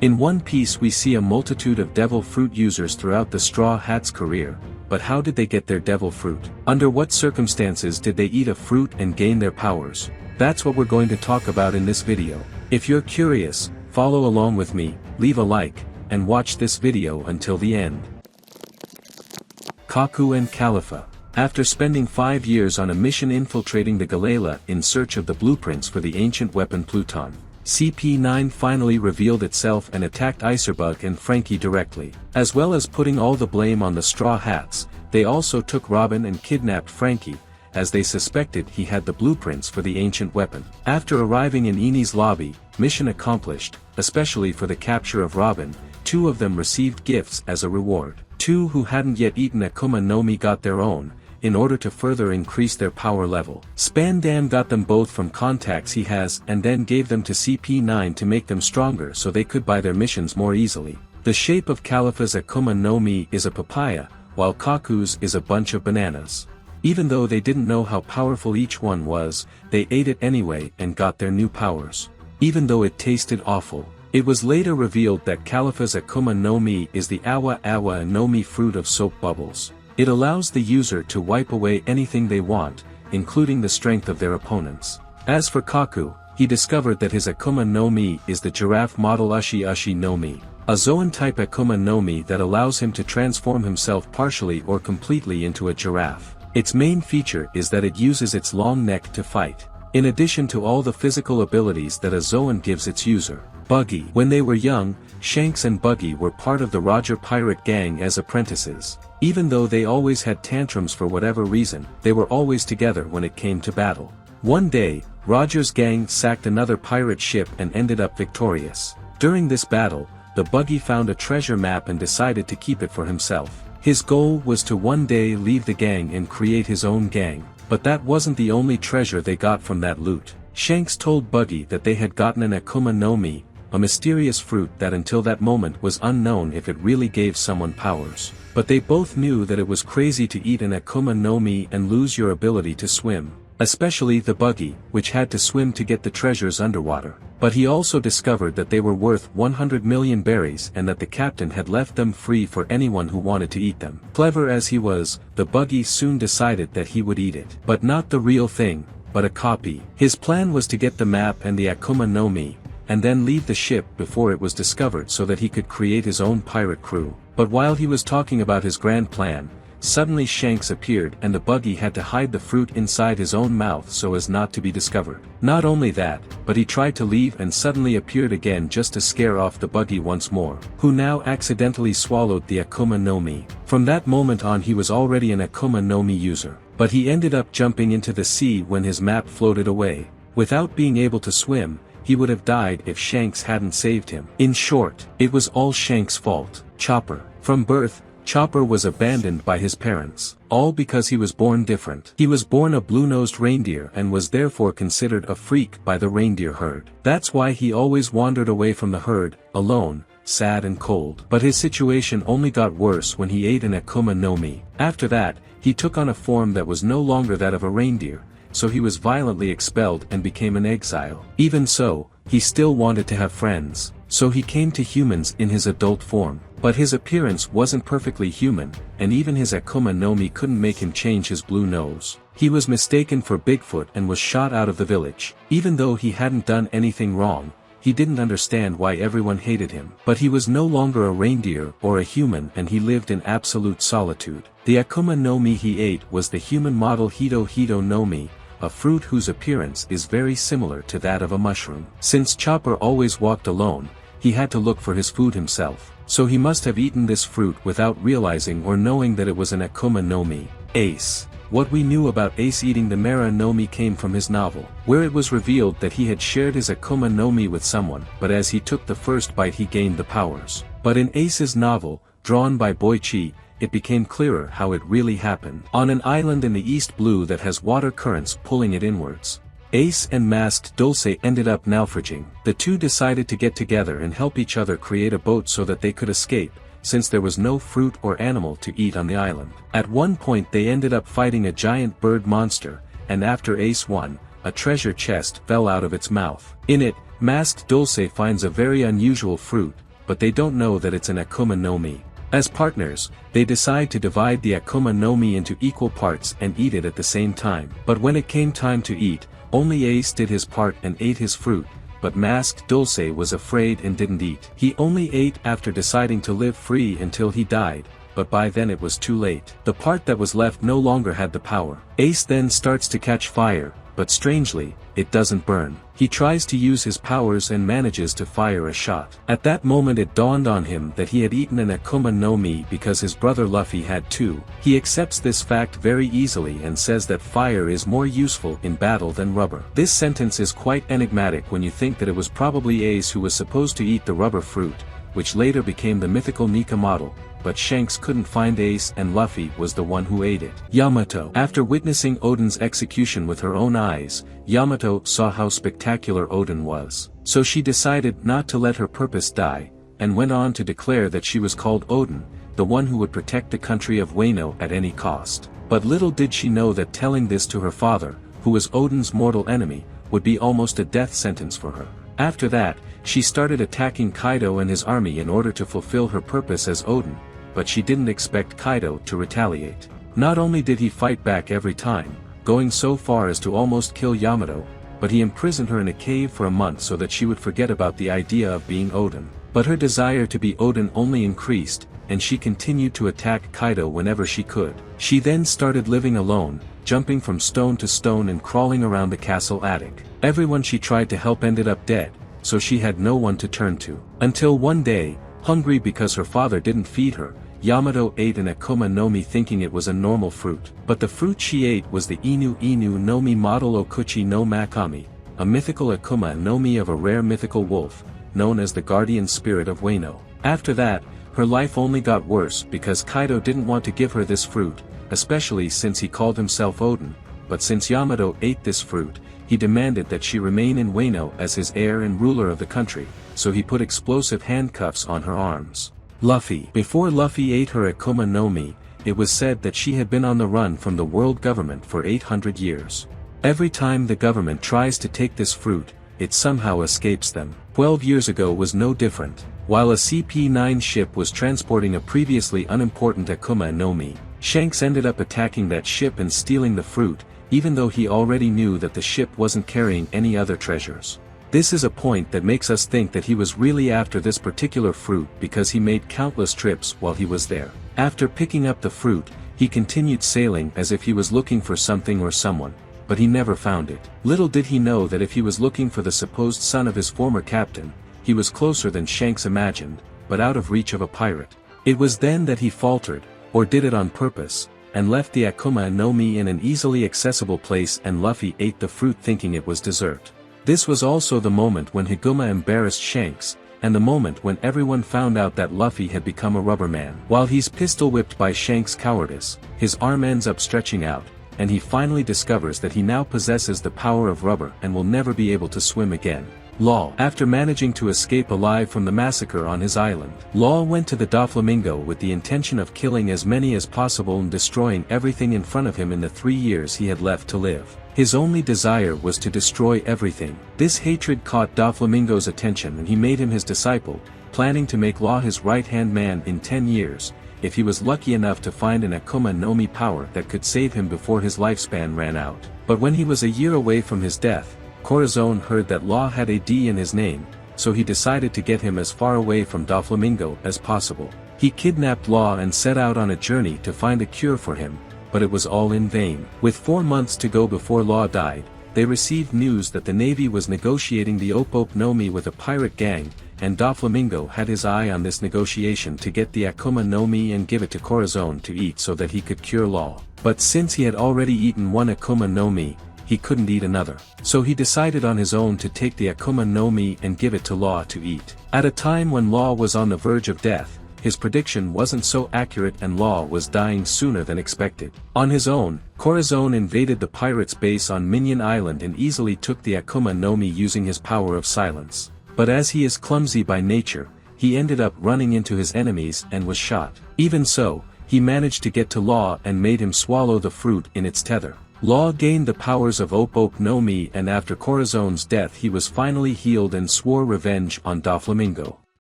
In One Piece we see a multitude of devil fruit users throughout the Straw Hat's career, but how did they get their devil fruit? Under what circumstances did they eat a fruit and gain their powers? That's what we're going to talk about in this video. If you're curious, follow along with me, leave a like, and watch this video until the end. Kaku and Calipha. After spending 5 years on a mission infiltrating the Gallela in search of the blueprints for the ancient weapon Pluton, CP9 finally revealed itself and attacked Icerbug and Frankie directly. As well as putting all the blame on the Straw Hats, they also took Robin and kidnapped Frankie, as they suspected he had the blueprints for the ancient weapon. After arriving in Eni's lobby, mission accomplished, especially for the capture of Robin, 2 of them received gifts as a reward. 2 who hadn't yet eaten AKUMA no Mi got their own, in order to further increase their power level. Spandam got them both from contacts he has and then gave them to CP9 to make them stronger so they could buy their missions more easily. The shape of Calipha's AKUMA no Mi is a papaya, while Kaku's is a bunch of bananas. Even though they didn't know how powerful each one was, they ate it anyway and got their new powers. Even though it tasted awful. It was later revealed that Calipha's AKUMA no Mi is the Awa Awa no Mi fruit of soap bubbles. It allows the user to wipe away anything they want, including the strength of their opponents. As for Kaku, he discovered that his AKUMA no Mi is the giraffe model Ushi Ushi no Mi, a Zoan-type AKUMA no Mi that allows him to transform himself partially or completely into a giraffe. Its main feature is that it uses its long neck to fight. In addition to all the physical abilities that a Zoan gives its user. Buggy. When they were young, Shanks and Buggy were part of the Roger pirate gang as apprentices. Even though they always had tantrums for whatever reason, they were always together when it came to battle. One day, Roger's gang sacked another pirate ship and ended up victorious. During this battle, the Buggy found a treasure map and decided to keep it for himself. His goal was to one day leave the gang and create his own gang. But that wasn't the only treasure they got from that loot. Shanks told Buggy that they had gotten an AKUMA no Mi, a mysterious fruit that until that moment was unknown if it really gave someone powers. But they both knew that it was crazy to eat an AKUMA no Mi and lose your ability to swim. Especially the Buggy, which had to swim to get the treasures underwater. But he also discovered that they were worth 100 million berries and that the captain had left them free for anyone who wanted to eat them. Clever as he was, the Buggy soon decided that he would eat it. But not the real thing, but a copy. His plan was to get the map and the AKUMA no Mi, and then leave the ship before it was discovered so that he could create his own pirate crew. But while he was talking about his grand plan, suddenly Shanks appeared and the Buggy had to hide the fruit inside his own mouth so as not to be discovered. Not only that, but he tried to leave and suddenly appeared again just to scare off the Buggy once more, who now accidentally swallowed the AKUMA no Mi. From that moment on he was already an AKUMA no Mi user. But he ended up jumping into the sea when his map floated away. Without being able to swim, he would have died if Shanks hadn't saved him. In short, it was all Shanks' fault. Chopper. From birth, Chopper was abandoned by his parents, all because he was born different. He was born a blue-nosed reindeer and was therefore considered a freak by the reindeer herd. That's why he always wandered away from the herd, alone, sad and cold. But his situation only got worse when he ate an AKUMA no Mi. After that, he took on a form that was no longer that of a reindeer, so he was violently expelled and became an exile. Even so, he still wanted to have friends, so he came to humans in his adult form. But his appearance wasn't perfectly human, and even his AKUMA no Mi couldn't make him change his blue nose. He was mistaken for Bigfoot and was shot out of the village. Even though he hadn't done anything wrong, he didn't understand why everyone hated him. But he was no longer a reindeer or a human and he lived in absolute solitude. The AKUMA no Mi he ate was the human model Hito Hito no Mi, a fruit whose appearance is very similar to that of a mushroom. Since Chopper always walked alone, he had to look for his food himself. So he must have eaten this fruit without realizing or knowing that it was an AKUMA no Mi. Ace. What we knew about Ace eating the Mera no Mi came from his novel, where it was revealed that he had shared his AKUMA no Mi with someone, but as he took the first bite he gained the powers. But in Ace's novel, drawn by Boichi, it became clearer how it really happened. On an island in the East Blue that has water currents pulling it inwards, Ace and Masked Dulce ended up naufraging. The two decided to get together and help each other create a boat so that they could escape, since there was no fruit or animal to eat on the island. At one point they ended up fighting a giant bird monster, and after Ace won, a treasure chest fell out of its mouth. In it, Masked Dulce finds a very unusual fruit, but they don't know that it's an Akuma no Mi. As partners, they decide to divide the Akuma no Mi into equal parts and eat it at the same time. But when it came time to eat, only Ace did his part and ate his fruit, but Masked Dulce was afraid and didn't eat. He only ate after deciding to live free until he died, but by then it was too late. The part that was left no longer had the power. Ace then starts to catch fire, but strangely, it doesn't burn. He tries to use his powers and manages to fire a shot. At that moment it dawned on him that he had eaten an Akuma no Mi because his brother Luffy had too. He accepts this fact very easily and says that fire is more useful in battle than rubber. This sentence is quite enigmatic when you think that it was probably Ace who was supposed to eat the rubber fruit, which later became the mythical Nika model, but Shanks couldn't find Ace and Luffy was the one who ate it. Yamato. After witnessing Oden's execution with her own eyes, Yamato saw how spectacular Oden was. So she decided not to let her purpose die, and went on to declare that she was called Oden, the one who would protect the country of Wano at any cost. But little did she know that telling this to her father, who was Oden's mortal enemy, would be almost a death sentence for her. After that, she started attacking Kaido and his army in order to fulfill her purpose as Oden, but she didn't expect Kaido to retaliate. Not only did he fight back every time, going so far as to almost kill Yamato, but he imprisoned her in a cave for a month so that she would forget about the idea of being Oden. But her desire to be Oden only increased, and she continued to attack Kaido whenever she could. She then started living alone, jumping from stone to stone and crawling around the castle attic. Everyone she tried to help ended up dead, so she had no one to turn to. Until one day, hungry because her father didn't feed her, Yamato ate an Akuma no Mi thinking it was a normal fruit. But the fruit she ate was the Inu Inu no Mi model Okuchi no Makami, a mythical Akuma no Mi of a rare mythical wolf, known as the guardian spirit of Wano. After that, her life only got worse because Kaido didn't want to give her this fruit, especially since he called himself Oden, but since Yamato ate this fruit, he demanded that she remain in Wano as his heir and ruler of the country, so he put explosive handcuffs on her arms. Luffy. Before Luffy ate her Akuma no Mi, it was said that she had been on the run from the world government for 800 years. Every time the government tries to take this fruit, it somehow escapes them. 12 years ago was no different. While a CP-9 ship was transporting a previously unimportant Akuma no Mi, Shanks ended up attacking that ship and stealing the fruit, even though he already knew that the ship wasn't carrying any other treasures. This is a point that makes us think that he was really after this particular fruit because he made countless trips while he was there. After picking up the fruit, he continued sailing as if he was looking for something or someone, but he never found it. Little did he know that if he was looking for the supposed son of his former captain, he was closer than Shanks imagined, but out of reach of a pirate. It was then that he faltered, or did it on purpose, and left the Akuma no Mi in an easily accessible place and Luffy ate the fruit thinking it was dessert. This was also the moment when Higuma embarrassed Shanks, and the moment when everyone found out that Luffy had become a rubber man. While he's pistol whipped by Shanks' cowardice, his arm ends up stretching out, and he finally discovers that he now possesses the power of rubber and will never be able to swim again. Law. After managing to escape alive from the massacre on his island, Law went to the Doflamingo with the intention of killing as many as possible and destroying everything in front of him in the 3 years he had left to live. His only desire was to destroy everything. This hatred caught Doflamingo's attention and he made him his disciple, planning to make Law his right-hand man in 10 years, if he was lucky enough to find an Akuma no Mi power that could save him before his lifespan ran out. But when he was a year away from his death, Corazon heard that Law had a D in his name, so he decided to get him as far away from Doflamingo as possible. He kidnapped Law and set out on a journey to find a cure for him, but it was all in vain. With 4 months to go before Law died, they received news that the Navy was negotiating the Ope Ope no Mi with a pirate gang, and Doflamingo had his eye on this negotiation to get the Akuma no Mi and give it to Corazon to eat so that he could cure Law. But since he had already eaten one Akuma no Mi, he couldn't eat another. So he decided on his own to take the Akuma no Mi and give it to Law to eat. At a time when Law was on the verge of death, his prediction wasn't so accurate and Law was dying sooner than expected. On his own, Corazon invaded the pirates' base on Minion Island and easily took the Akuma no Mi using his power of silence. But as he is clumsy by nature, he ended up running into his enemies and was shot. Even so, he managed to get to Law and made him swallow the fruit in its tether. Law gained the powers of Ope Ope no Mi and after Corazon's death he was finally healed and swore revenge on Doflamingo.